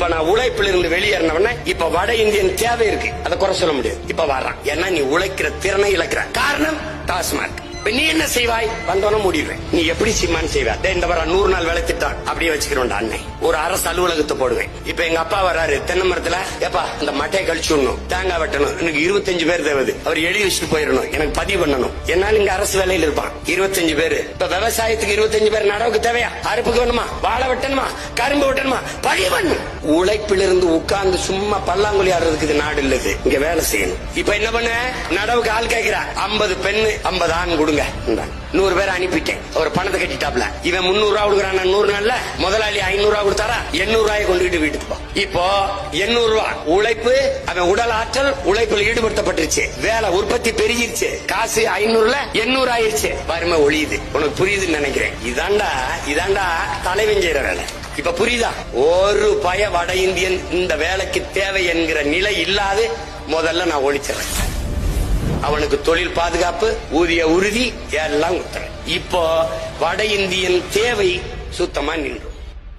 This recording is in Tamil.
இப்ப நான் உழைப்பில் இருந்து வெளியேறினவன இப்ப வட இந்தியன் தேவை இருக்கு, அதை குறை சொல்ல முடியாது. இப்ப வர்றான், ஏன்னா நீ உழைக்கிற திறனை இழக்கிற. காரணம் டாஸ்மாக். நீ என்ன செய்வாய்? வந்தோன்னு முடிவேன். நீ எப்படி சீமான் செய்வ? இந்த வர 100 நாள் வேலை திட்டம் அப்படியே வச்சுக்கிறோம். அன்னை ஒரு அரசு அலுவலகத்தை போடுவேன். இப்ப எங்க அப்பா வர்றாரு தென்னை மரத்துல, ஏப்பா இந்த மட்டையை கழிச்சு விடணும், தேங்காய் வெட்டணும், எனக்கு 25 பேர் தேவை. அவர் எழுதி வச்சுட்டு போயிடணும், எனக்கு பதிவு பண்ணணும். என்னால இங்க அரசு வேலையில் இருப்பான் 25 பேரு. இப்ப விவசாயத்துக்கு 25 பேர் நடவுக்கு தேவையா? அறுப்புக்கு வேணுமா? வாழை வெட்டணுமா? கரும்பு வெட்டணுமா? பதிவு பண்ணணும். உழைப்பிலிருந்து உட்கார்ந்து சும்மா பல்லாங்குழி ஆடுறதுக்கு இது நாடு இல்லது. இங்க வேலை செய்யணும். இப்ப என்ன பண்ண? நடவுக்கு ஆள் கேட்கிற 50 பெண்ணு 50 ஆண் கொடுங்க. 100 பேர் அனுப்பிட்டேன். ஒரு பணத்தை கட்டிட்டாப்ல. இவன் 300 ரூபா கொடுக்கறான். 100 நாள்ல முதலாளி 500 ரூபா கொடுத்தாரா? 800 ரூபாயை கொண்டுகிட்டு வீட்டுக்கு போ. இப்போ 800 ரூபா உழைப்பு, அவன் உடல் ஆற்றல் உழைப்பில் ஈடுபடுத்தப்பட்டுருச்சு. வேலை உற்பத்தி பெருகிருச்சு. காசு 500ல 800 ஆயிருச்சு. வறுமை ஒழியுது. உனக்கு புரியுதுன்னு நினைக்கிறேன். இதாண்டா தலைவன் செய்யற வேலை. இப்ப புரியுதா? ஒரு பய வட இந்தியன் இந்த வேலைக்கு தேவை என்கிற நிலை இல்லாது முதல்ல நான் ஒழிச்சிடறேன். அவனுக்கு தொழில் பாதுகாப்பு, ஊதிய உறுதி எல்லாம் கொடுத்துறேன். இப்போ வட இந்தியன் தேவை சுத்தமா நின்று